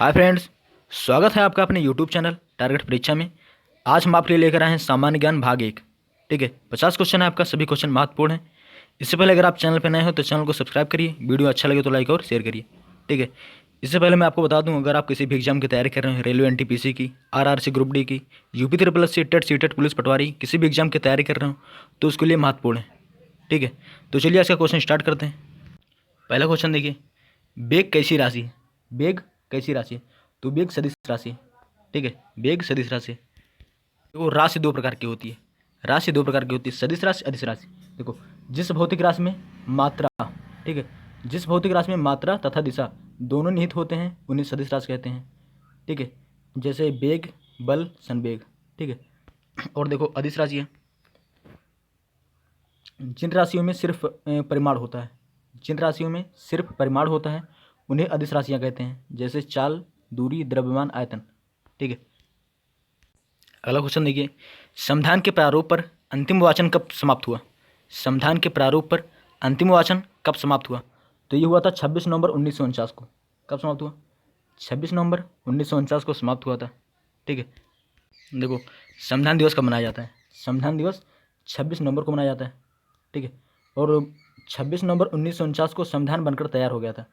Hi friends, स्वागत है आपका अपने यूट्यूब चैनल टारगेट परीक्षा में। आज हम आपके लिए लेकर आए हैं सामान्य ज्ञान भाग 1। ठीक है, 50 क्वेश्चन है आपका, सभी क्वेश्चन महत्वपूर्ण हैं। इससे पहले अगर आप चैनल पर नए हो तो चैनल को सब्सक्राइब करिए, वीडियो अच्छा लगे तो लाइक और शेयर करिए। ठीक है, इससे पहले मैं आपको बता दूं, अगर आप किसी भी एग्जाम की तैयारी कर रहे हैं, रेलवे एनटीपीसी की, आरआरसी ग्रुप डी की, UP triple TET CTET police patwari, किसी भी एग्जाम की तैयारी कर रहे हो तो उसके लिए महत्वपूर्ण है। ठीक है, तो चलिए आज का क्वेश्चन स्टार्ट करते हैं। पहला क्वेश्चन देखिए, बेग कैसी राशि है? बेग कैसी राशि है? तो बेग सदिश राशि है। ठीक है, बेग सदिश राशि है। देखो, राशि दो प्रकार की होती है। राशि दो प्रकार की होती है, सदिश राशि, अदिश राशि। देखो, जिस भौतिक राशि में मात्रा, ठीक है, जिस भौतिक राशि में मात्रा तथा दिशा दोनों निहित होते हैं उन्हें सदिश राशि कहते हैं। ठीक है, जैसे बेग, बल, संवेग। ठीक है, और देखो अदिश राशि है, जिन राशियों में सिर्फ परिमाण होता है, जिन राशियों में सिर्फ परिमाण होता है उन्हें अदिश राशियाँ कहते हैं, जैसे चाल, दूरी, द्रव्यमान, आयतन। ठीक है, अगला क्वेश्चन देखिए, संविधान के प्रारूप पर अंतिम वाचन कब समाप्त हुआ? संविधान के प्रारूप पर अंतिम वाचन कब समाप्त हुआ? तो ये हुआ था 26 नवंबर 1949 को। कब समाप्त हुआ? 26 नवंबर 1949 को समाप्त हुआ था। ठीक है, देखो, संविधान दिवस कब मनाया जाता है? संविधान दिवस 26 नवंबर को मनाया जाता है। ठीक है, और 26 नवंबर 1949 को संविधान बनकर तैयार हो गया था।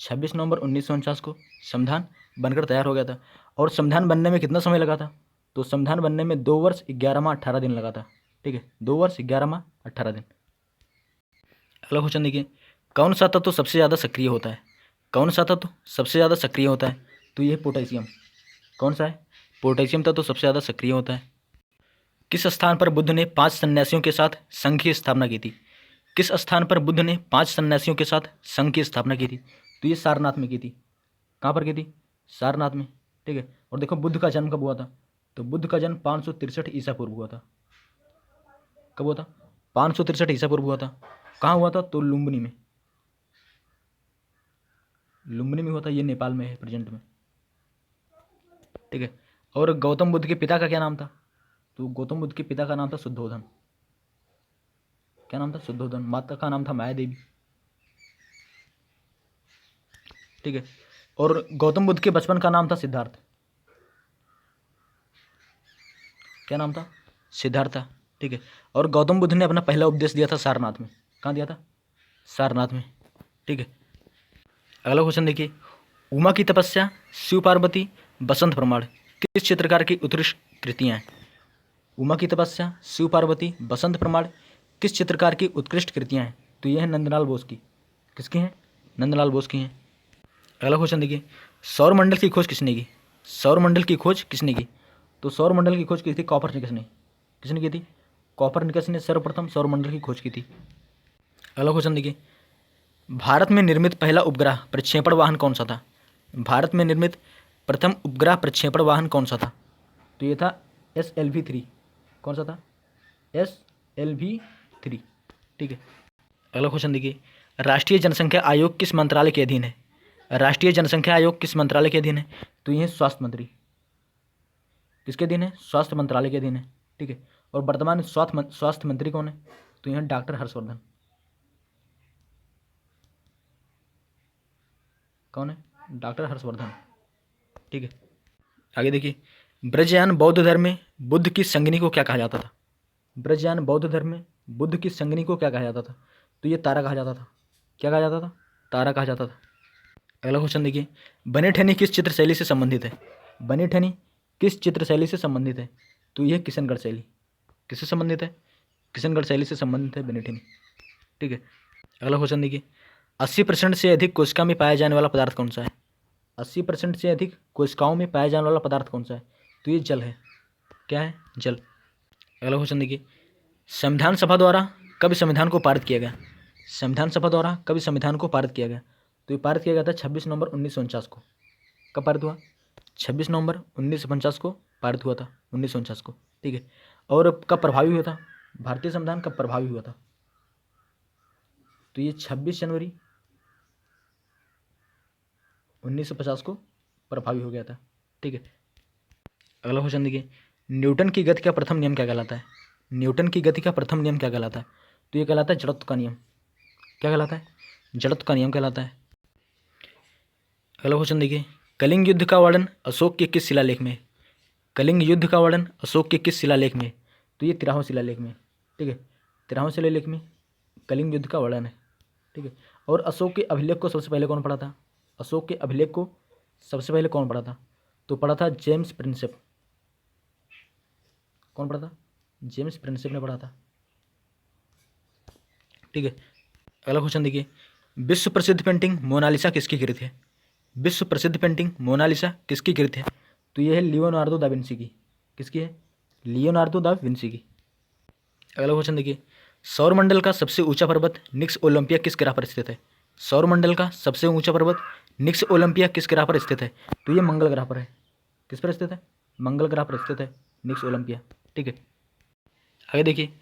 26 नवंबर 1949 को संविधान बनकर तैयार हो गया था। और संविधान बनने में कितना समय लगा था? तो संविधान बनने में 2 वर्ष 11 माह 18 दिन लगा था। ठीक है, 2 वर्ष 11 माह 18 दिन। अगला क्वेश्चन देखिए, कौन सा तत्व सबसे ज़्यादा सक्रिय होता है? कौन सा तत्व सबसे ज़्यादा सक्रिय होता है? तो ये पोटेशियम। कौन सा है? पोटेशियम तत्व सबसे ज़्यादा सक्रिय होता है। किस स्थान पर बुद्ध ने 5 सन्यासियों के साथ संघ की स्थापना की थी? किस स्थान पर बुद्ध ने 5 सन्यासियों के साथ संघ की स्थापना की थी? तो ये सारनाथ में की थी। कहाँ पर की थी? सारनाथ में। ठीक है, और देखो बुद्ध का जन्म कब हुआ था? तो बुद्ध का जन्म 563 ईसा पूर्व हुआ था। कब हुआ था? 563 ईसा पूर्व हुआ था। कहाँ हुआ था? तो लुम्बिनी में। लुम्बिनी में हुआ था, ये नेपाल में है प्रेजेंट में। ठीक है, और गौतम बुद्ध के पिता का क्या नाम था? तो गौतम बुद्ध के पिता का नाम था शुद्धोधन। क्या नाम था? शुद्धोधन। माता का नाम था माया देवी। ठीक है, और गौतम बुद्ध के बचपन का नाम था सिद्धार्थ। क्या नाम था? सिद्धार्थ। ठीक है, और गौतम बुद्ध ने अपना पहला उपदेश दिया था सारनाथ में। कहाँ दिया था? सारनाथ में। ठीक है, अगला क्वेश्चन देखिए, उमा की तपस्या, शिव पार्वती, बसंत प्रमाण किस चित्रकार की उत्कृष्ट कृतियाँ हैं? उमा की तपस्या, शिव पार्वती, बसंत प्रमाण किस चित्रकार की उत्कृष्ट कृतियाँ हैं? तो ये है नंदलाल बोस की। किसकी हैं? नंदलाल बोस की हैं। अगला क्वेश्चन देखिए, सौरमंडल की खोज किसने की? सौरमंडल की खोज किसने की? तो सौरमंडल की खोज की थी कॉपरनिकस ने। किसने की थी? कॉपरनिकस ने सर्वप्रथम सौरमंडल की खोज की थी। अगला क्वेश्चन देखिए, भारत में निर्मित पहला उपग्रह प्रक्षेपण वाहन कौन सा था? भारत में निर्मित प्रथम उपग्रह प्रक्षेपण वाहन कौन सा था? तो ये था SLV-3। कौन सा था? SLV-3। ठीक है, अगला क्वेश्चन देखिए, राष्ट्रीय जनसंख्या आयोग किस मंत्रालय के अधीन है? राष्ट्रीय जनसंख्या आयोग किस मंत्रालय के अधीन है? तो ये स्वास्थ्य मंत्री। किसके अधीन है? स्वास्थ्य मंत्रालय के अधीन है। ठीक है, और वर्तमान स्वास्थ्य मंत्री कौन है? तो यह डॉक्टर हर्षवर्धन। कौन है? डॉक्टर हर्षवर्धन। ठीक है, आगे देखिए, ब्रजयान बौद्ध धर्म में बुद्ध की संगिनी को क्या कहा जाता था? ब्रजयान बौद्ध धर्म में बुद्ध की संगिनी को क्या कहा जाता था? तो ये तारा कहा जाता था। क्या कहा जाता था? तारा कहा जाता था। अगला क्वेश्चन देखिए, बनी ठनी किस चित्र शैली से संबंधित है? बनी ठनी किस चित्र शैली से संबंधित है? तो यह किशनगढ़ शैली। किससे संबंधित है? किशनगढ़ शैली से संबंधित है बनी ठनी। ठीक है, अगला क्वेश्चन देखिए, 80% से अधिक कोशिका में पाया जाने वाला पदार्थ कौन सा है? 80% से अधिक कोशिकाओं में पाया जाने वाला पदार्थ कौन सा है? तो ये जल है। क्या है? जल। अगला क्वेश्चन देखिए, संविधान सभा द्वारा कब संविधान को पारित किया गया? संविधान सभा द्वारा कब संविधान को पारित किया गया? तो ये पारित किया गया था 26 नवंबर 1949 को। कब पारित हुआ? 26 नवंबर 1949 को पारित हुआ था, 1949 को। ठीक है, और कब प्रभावी हुआ था? भारतीय संविधान कब प्रभावी हुआ था? तो ये 26 जनवरी 1950 को प्रभावी हो गया था। ठीक है, अगला क्वेश्चन देखिए, न्यूटन की गति का प्रथम नियम क्या कहलाता है? न्यूटन की गति का प्रथम नियम क्या कहलाता है? तो ये कहलाता है जड़त्व का नियम। क्या कहलाता है? जड़त्व का नियम कहलाता है। अगला क्वेश्चन देखिए, कलिंग युद्ध का वर्णन अशोक के किस शिलालेख में है? कलिंग युद्ध का वर्णन अशोक के किस शिलालेख में है? तो ये 13वें शिलालेख में, ठीक है, 13वें शिलालेख में कलिंग युद्ध का वर्णन है, ठीक है। और अशोक के अभिलेख को सबसे पहले कौन पढ़ा था? अशोक के अभिलेख को सबसे पहले कौन पढ़ा था? तो पढ़ा था जेम्स प्रिंसेप। कौन पढ़ा था? जेम्स प्रिंसेप ने पढ़ा था, ठीक है। अगला क्वेश्चन देखिए, विश्व प्रसिद्ध पेंटिंग मोनालिसा किसकी कृत है? विश्व प्रसिद्ध पेंटिंग मोनालिसा किसकी कृत है? तो ये है लियोनार्दो दा विंसी की। किसकी है? लियोनार्दो दा विंसी की। अगला क्वेश्चन देखिए, सौरमंडल का सबसे ऊंचा पर्वत निक्स ओलंपिया किस ग्रह पर स्थित है? सौरमंडल का सबसे ऊंचा पर्वत निक्स ओलंपिया किस ग्रह पर स्थित है? तो ये मंगल ग्रह पर है। किस पर स्थित है? मंगल ग्रह पर स्थित है निक्स ओलंपिया, ठीक है। आगे देखिए,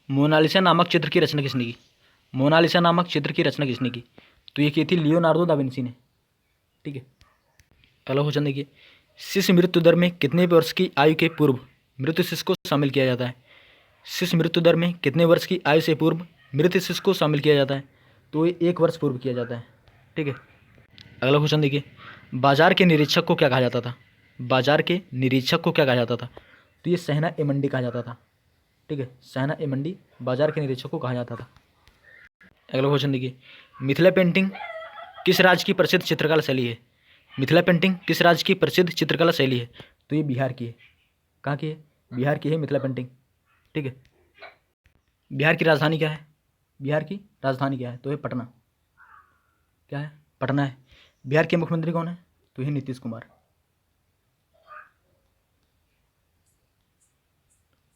मोनालिसा नामक चित्र की रचना किसने की? मोनालिसा नामक चित्र की रचना किसने की? तो ये की थी लियोनार्दो दा विंसी ने, ठीक है। अगला क्वेश्चन देखिए, शिशु मृत्यु दर में कितने वर्ष की आयु के पूर्व मृत शिशु को शामिल किया जाता है? शिशु मृत्यु दर में कितने वर्ष की आयु से पूर्व मृत शिशु को शामिल किया जाता है? तो ये 1 वर्ष पूर्व किया जाता है, ठीक है। अगला क्वेश्चन देखिए, बाजार के निरीक्षक को क्या कहा जाता था? बाजार के निरीक्षक को क्या कहा जाता था? तो ये सहना ए मंडी कहा जाता था, ठीक है। सहना ए मंडी बाजार के निरीक्षक को कहा जाता था। अगला क्वेश्चन देखिए, मिथिला पेंटिंग किस राज्य की प्रसिद्ध चित्रकला शैली है? मिथिला पेंटिंग किस राज्य की प्रसिद्ध चित्रकला शैली है? तो ये बिहार की है। कहाँ की है? बिहार की है मिथिला पेंटिंग, ठीक है। बिहार की राजधानी क्या है? बिहार की राजधानी क्या है? तो ये पटना। क्या है? पटना है। बिहार के मुख्यमंत्री कौन है? तो ये नीतीश कुमार,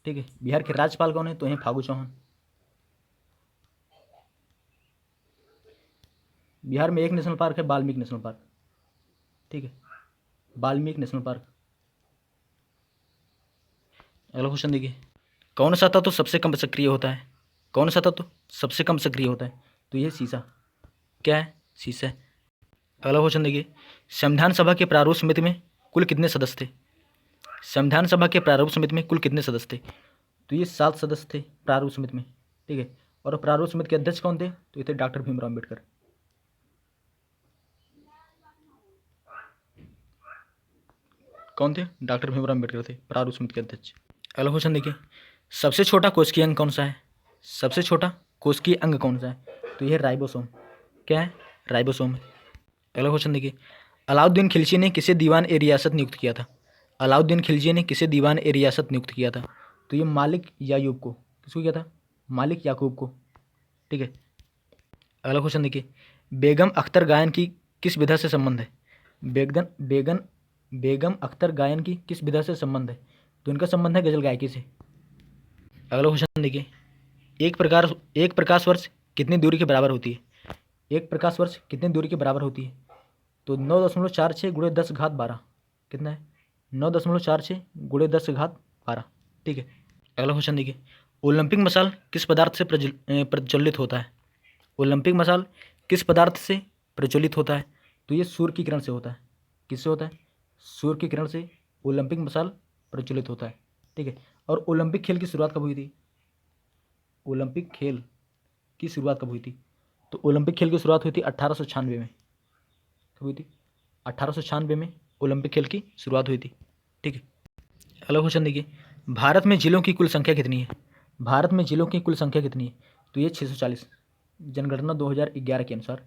ठीक है। बिहार के राज्यपाल कौन है? तो ये फागू चौहान। बिहार में एक नेशनल पार्क है, वाल्मीकि नेशनल पार्क, ठीक है, वाल्मीकि नेशनल पार्क। अगला क्वेश्चन देखिए, कौन सा तत्व सबसे कम सक्रिय होता है? कौन सा तत्व सबसे कम सक्रिय होता है? तो ये शीशा। क्या है? शीशा। अगला क्वेश्चन देखिए, संविधान सभा के प्रारूप समिति में कुल कितने सदस्य थे? संविधान सभा के प्रारूप समिति में कुल कितने सदस्य थे? तो ये 7 सदस्य थे प्रारूप समिति में, ठीक है। और प्रारूप समिति के अध्यक्ष कौन थे? तो ये थे डॉक्टर भीमराव अम्बेडकर। कौन थे? डॉक्टर भीमराव अम्बेडकर थे प्रारूप समिति के अध्यक्ष। अगला क्वेश्चन देखिए, सबसे छोटा कोशिकीय अंग कौन सा है? सबसे छोटा कोशिकीय अंग कौन सा है? तो यह राइबोसोम। क्या है? राइबोसोम है। अगला क्वेश्चन देखिए, अलाउद्दीन खिलजी ने किसे दीवान ए रियासत नियुक्त किया था? अलाउद्दीन खिलजी ने किसे दीवान ए रियासत नियुक्त किया था? तो ये मालिक यायूब को। किसको किया था? मालिक याकूब को, ठीक है। अगला क्वेश्चन देखिए, बेगम अख्तर गायन की किस विधा से संबंध है? बेगम अख्तर गायन की किस विधा से संबंध है? तो इनका संबंध है गजल गायकी से। अगला क्वेश्चन देखिए, एक प्रकाश वर्ष कितनी दूरी के बराबर होती है? एक प्रकाश वर्ष कितनी दूरी के बराबर होती है? तो 9.46 गुणे 10 घात 12। कितना है? 9.46 गुणे 10 घात 12, ठीक है। अगला क्वेश्चन देखिए, ओलंपिक मसाल किस पदार्थ से प्रज्वलित होता है? ओलंपिक मसाल किस पदार्थ से प्रज्वलित होता है? तो ये सूर्य की किरण से होता है। किससे होता है? सूर्य की किरण से ओलंपिक मसाल प्रज्वलित होता है, ठीक है। और ओलंपिक खेल की शुरुआत कब हुई थी? ओलंपिक खेल की शुरुआत कब हुई थी? तो ओलंपिक खेल की शुरुआत हुई थी 1896 में। कब हुई थी? 1896 में ओलंपिक खेल की शुरुआत हुई थी, ठीक है। अगला क्वेश्चन देखिए, भारत में जिलों की कुल संख्या कितनी है? भारत में जिलों की कुल संख्या कितनी है? तो ये 640, जनगणना 2011 के अनुसार,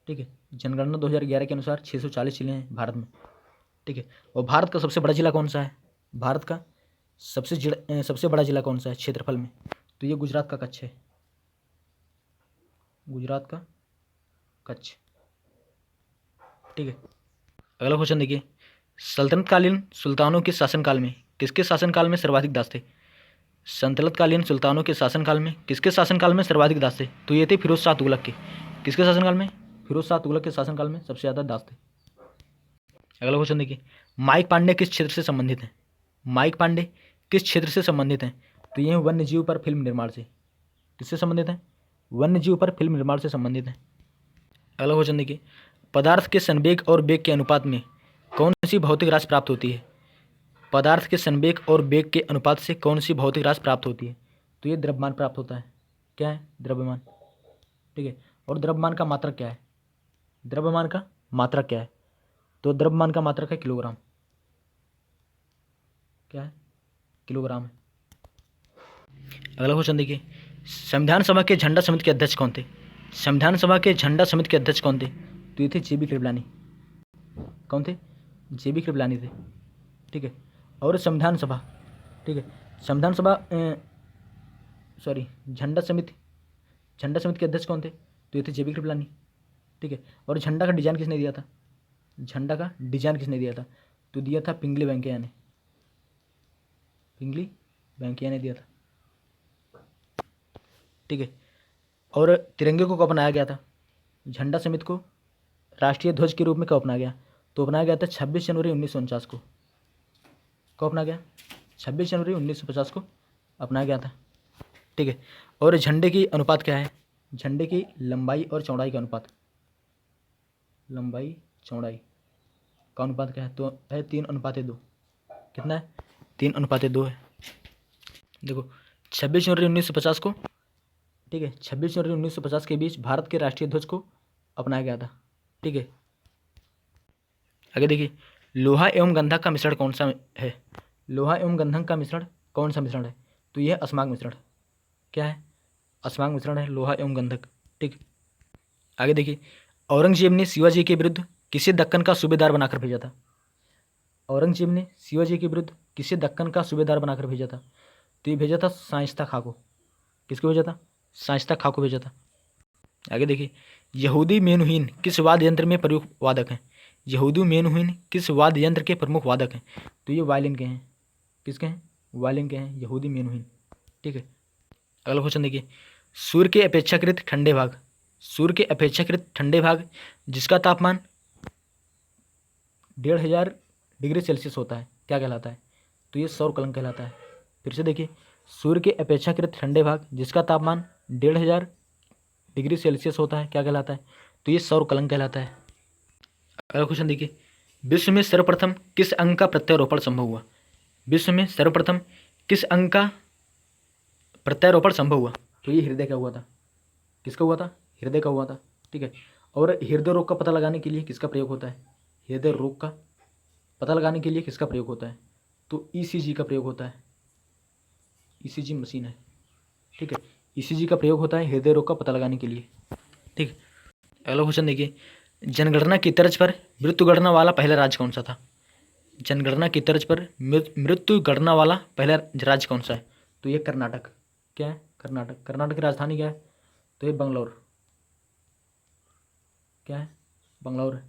ठीक है। जनगणना 2011 के अनुसार 640 जिले हैं भारत में, ठीक है। और भारत का सबसे बड़ा जिला कौन सा है? भारत का सबसे बड़ा जिला कौन सा है क्षेत्रफल में? तो ये गुजरात का कच्छ है। गुजरात का कच्छ, ठीक है। अगला क्वेश्चन देखिए, सल्तनतकालीन सुल्तानों के शासनकाल में किसके शासनकाल में सर्वाधिक दास थे? सल्तनतकालीन सुल्तानों के शासनकाल में किसके शासनकाल में सर्वाधिक दास थे? तो ये थे फिरोज शाह तुगलक के। किसके शासनकाल में? फिरोज शाह तुगलक के शासनकाल में सबसे ज़्यादा दास थे। अगला क्वेश्चन देखिए, माइक पांडे किस क्षेत्र से संबंधित हैं? माइक पांडे किस क्षेत्र से संबंधित हैं? तो ये वन्य जीव पर फिल्म निर्माण से। किससे संबंधित हैं? वन्य जीव पर फिल्म निर्माण से संबंधित हैं। अगला क्वेश्चन देखिए, पदार्थ के संवेग और वेग के अनुपात में कौन सी भौतिक राशि प्राप्त होती है? पदार्थ के संवेग और वेग के अनुपात से कौन सी भौतिक राशि प्राप्त होती है? तो ये द्रव्यमान प्राप्त होता है। क्या है? द्रव्यमान, ठीक है। और द्रव्यमान का मात्रक क्या है? द्रव्यमान का मात्रक क्या है? तो द्रव्यमान का मात्रक है किलोग्राम। क्या है? किलोग्राम है। अगला क्वेश्चन देखिए, संविधान सभा के झंडा समिति के अध्यक्ष कौन थे? संविधान सभा के झंडा समिति के अध्यक्ष कौन थे? तो ये थे JB कृपलानी। कौन थे? JB कृपलानी थे। ठीक है। और संविधान सभा, ठीक है, संविधान सभा सॉरी झंडा समिति के अध्यक्ष कौन थे? तो ये थे JB कृपलानी। ठीक है। और झंडा का डिजाइन किसने दिया था? झंडा का डिजाइन किसने दिया था? तो दिया था पिंगली वेंकैया ने। पिंगली वेंकैया ने दिया था। ठीक है। और तिरंगे को कब अपनाया गया था? झंडा समिति को राष्ट्रीय ध्वज के रूप में कब अपनाया गया? तो अपनाया गया था 26 जनवरी 1949 को। कब अपनाया गया? 26 जनवरी 1950 को अपनाया गया था। ठीक है। और झंडे की अनुपात क्या है? झंडे की लंबाई और चौड़ाई का अनुपात, लंबाई चौड़ाई का अनुपात क्या है? तो है 3:2। कितना है? 3:2 है। देखो 26 जनवरी 1950 को, ठीक है, 26 जनवरी 1950 के बीच भारत के राष्ट्रीय ध्वज को अपनाया गया था। ठीक है। आगे देखिए, लोहा एवं गंधक का मिश्रण कौन सा है? लोहा एवं गंधक का मिश्रण कौन सा मिश्रण है? तो यह अस्माक मिश्रण। क्या है? अस्माक मिश्रण है लोहा एवं गंधक। ठीक। आगे देखिए, औरंगजेब ने शिवाजी के विरुद्ध किसे दक्कन का सूबेदार बनाकर भेजा था? औरंगजेब ने शिवाजी के विरुद्ध किसे दक्कन का सूबेदार बनाकर भेजा था? तो ये भेजा था शाइस्ता खां को। किसको भेजा था? शाइस्ता खां को भेजा था। आगे देखिए, यहूदी मेनुहीन किस वाद्य यंत्र में प्रमुख वादक हैं? यहूदी मेनुहीन किस वाद्य यंत्र के प्रमुख वादक हैं? तो ये वायलिन के हैं। किसके हैं? वायलिन के हैं यहूदी मेनुहीन। ठीक है। अगला क्वेश्चन देखिए, सूर्य के अपेक्षाकृत ठंडे भाग, सूर्य के अपेक्षाकृत ठंडे भाग जिसका तापमान 1500 डिग्री सेल्सियस होता है, क्या कहलाता है? तो ये सौर कलंक कहलाता है। फिर से देखिए, सूर्य के अपेक्षाकृत ठंडे भाग जिसका तापमान 1500 डिग्री सेल्सियस होता है, क्या कहलाता है? तो ये सौर कलंक कहलाता है। अगला क्वेश्चन देखिए, विश्व में सर्वप्रथम किस अंग का प्रत्यारोपण संभव हुआ? विश्व में सर्वप्रथम किस अंग का प्रत्यारोपण संभव हुआ? तो ये हृदय का हुआ था। किसका हुआ था? हृदय का हुआ था। ठीक है। और हृदय रोग का पता लगाने के लिए किसका प्रयोग होता है? हृदय रोग का पता लगाने के लिए किसका प्रयोग होता है? तो ECG का प्रयोग होता है। ECG मशीन है। ठीक है। ECG का प्रयोग होता है हृदय रोग का पता लगाने के लिए। ठीक है। अगला क्वेश्चन देखिए, जनगणना की तर्ज पर मृत्यु गणना वाला पहला राज्य कौन सा था? जनगणना की तर्ज पर मृत्यु गणना वाला पहला राज्य कौन सा है? तो ये कर्नाटक। क्या है? कर्नाटक। कर्नाटक की राजधानी क्या है? तो ये बंगलौर। क्या है? बंगलौर है।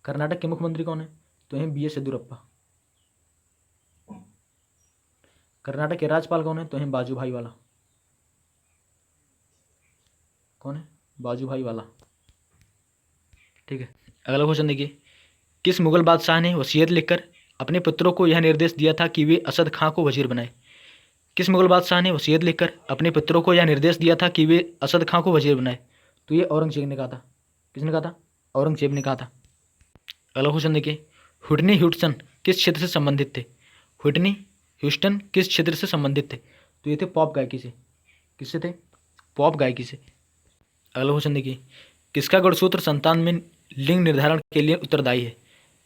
कर्नाटक के मुख्यमंत्री कौन है? तो ये BS येदियुरप्पा। कर्नाटक के राज्यपाल कौन है? तो ये बाजूभाई वाला। कौन है? बाजूभाई वाला। ठीक है। अगला क्वेश्चन देखिए, किस मुगल बादशाह ने वसीयत लिखकर अपने पुत्रों को यह निर्देश दिया था कि वे असद खां को वजीर बनाए? किस मुगल बादशाह ने वसीयत लिखकर अपने पुत्रों को यह निर्देश दिया था कि वे असद खां को वजीर बनाए? तो ये औरंगजेब ने कहा था। किसने कहा था? औरंगजेब ने कहा था। अगला क्वेश्चन देखिए, हुटनी ह्यूस्टन किस क्षेत्र से संबंधित थे? हुटनी ह्यूस्टन किस क्षेत्र से संबंधित थे? तो ये थे पॉप गायकी से। किससे थे? पॉप गायकी से। अगला क्वेश्चन देखिए, किसका गुणसूत्र संतान में लिंग निर्धारण के लिए उत्तरदायी है?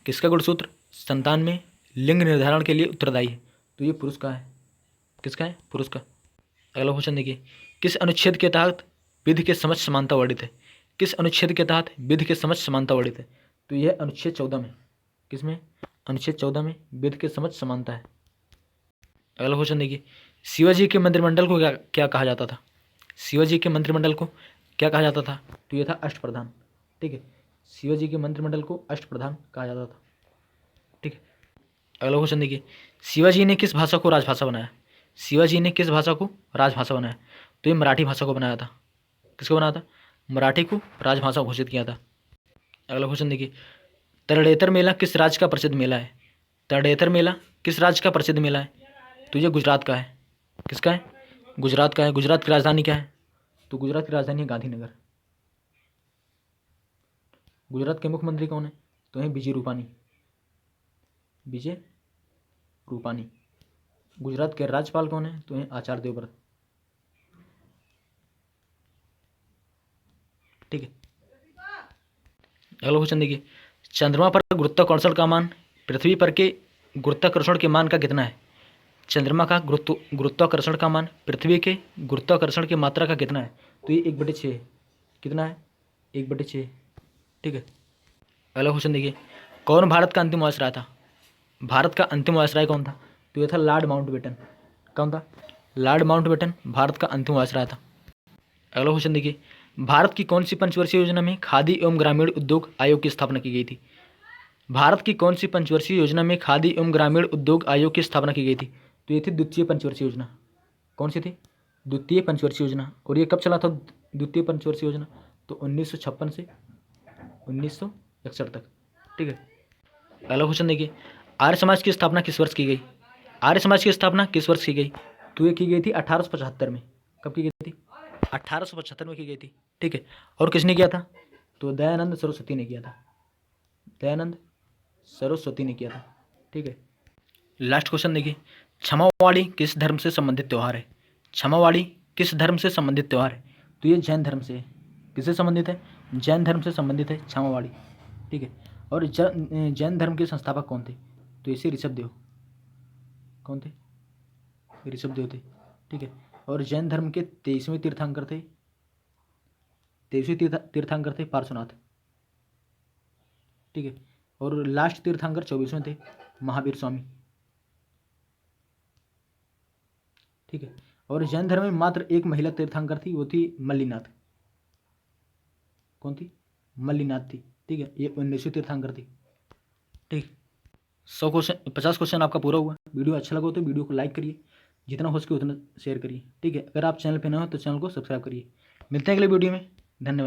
किसका गुणसूत्र संतान में लिंग निर्धारण के लिए उत्तरदायी है? तो ये पुरुष का है। किसका है? पुरुष का। अगला क्वेश्चन देखिए, किस अनुच्छेद के तहत विधि के समझ समानता वर्णित है? किस अनुच्छेद के तहत विधि के समझ समानता वर्णित है? तो यह अनुच्छेद 14 में। किसमें? अनुच्छेद 14 में विधि के समझ समानता है। अगला क्वेश्चन देखिए, शिवाजी के मंत्रिमंडल को क्या क्या कहा जाता था? शिवाजी के मंत्रिमंडल को क्या कहा जाता था? तो यह था अष्टप्रधान। ठीक है। शिवाजी के मंत्रिमंडल को अष्टप्रधान कहा जाता था। ठीक है। अगला क्वेश्चन देखिए, शिवाजी ने किस भाषा को राजभाषा बनाया? शिवाजी ने किस भाषा को राजभाषा बनाया? तो ये मराठी भाषा को बनाया था। किसको बनाया था? मराठी को राजभाषा घोषित किया था। अगला क्वेश्चन देखिए, तरणेतर मेला किस राज्य का प्रसिद्ध मेला है? तरणेतर मेला किस राज्य का प्रसिद्ध मेला है? तो ये गुजरात का है। किसका है? गुजरात का है। गुजरात की राजधानी क्या है? तो गुजरात की राजधानी है गांधीनगर। गुजरात के मुख्यमंत्री कौन है? तो है विजय रूपानी। विजय रूपानी। गुजरात के राज्यपाल कौन है? तो है आचार्य देवव्रत। ठीक। अगला क्वेश्चन देखिए, चंद्रमा पर गुरुत्वाकर्षण का मान पृथ्वी पर के गुरुत्वाकर्षण के मान का कितना है? चंद्रमा का गुरुत्वाकर्षण का मान पृथ्वी के गुरुत्वाकर्षण की मात्रा का कितना है? तो ये 1/6 है। कितना है? 1/6। ठीक है। अगला क्वेश्चन देखिए, कौन भारत का अंतिम वायसराय था? भारत का अंतिम वायसराय कौन था? तो ये था लॉर्ड माउंटबेटन। कौन था? लॉर्ड माउंटबेटन भारत का अंतिम वायसराय था। अगला क्वेश्चन देखिए, भारत की कौन सी पंचवर्षीय योजना में खादी एवं ग्रामीण उद्योग आयोग की स्थापना की गई थी? भारत की कौन सी पंचवर्षीय योजना में खादी एवं ग्रामीण उद्योग आयोग की स्थापना की गई थी? तो ये थी द्वितीय पंचवर्षीय योजना। कौन सी थी? द्वितीय पंचवर्षीय योजना। और ये कब चला था द्वितीय पंचवर्षीय योजना? तो 1956 से 1961 तक। ठीक है। अगला क्वेश्चन देखिए, आर्य समाज की स्थापना किस वर्ष की गई? आर्य समाज की स्थापना किस वर्ष की गई? तो ये की गई थी 1875 में। कब की गई थी? 1875 में की गई थी। ठीक है। और किसने किया था? तो दयानंद सरस्वती ने किया था। दयानंद सरस्वती ने किया था। ठीक है। लास्ट क्वेश्चन देखिए, क्षमावाणी किस धर्म से संबंधित त्यौहार है? क्षमावाणी किस धर्म से संबंधित त्यौहार है? तो ये जैन धर्म से है। किससे संबंधित है? जैन धर्म से संबंधित है क्षमावाणी। ठीक है। और जैन धर्म के संस्थापक कौन थे? तो इसे ऋषभदेव। कौन थे? ऋषभदेव थे। ठीक है। और जैन धर्म के 23वें तीर्थंकर थे। 23वें तीर्थंकर थे पार्श्वनाथ। ठीक है। और लास्ट तीर्थंकर 24वें थे महावीर स्वामी। ठीक है। और जैन धर्म में मात्र एक महिला तीर्थंकर थी, वो थी मल्लीनाथ। कौन थी? मल्लीनाथ थी। ठीक है। ये 19वीं तीर्थंकर थी। ठीक। 100 क्वेश्चन 50 क्वेश्चन आपका पूरा हुआ। वीडियो अच्छा लगा तो वीडियो को लाइक करिए, जितना हो सके उतना शेयर करिए। ठीक है। अगर आप चैनल पे नए हो तो चैनल को सब्सक्राइब करिए। मिलते हैं अगले वीडियो में। धन्यवाद।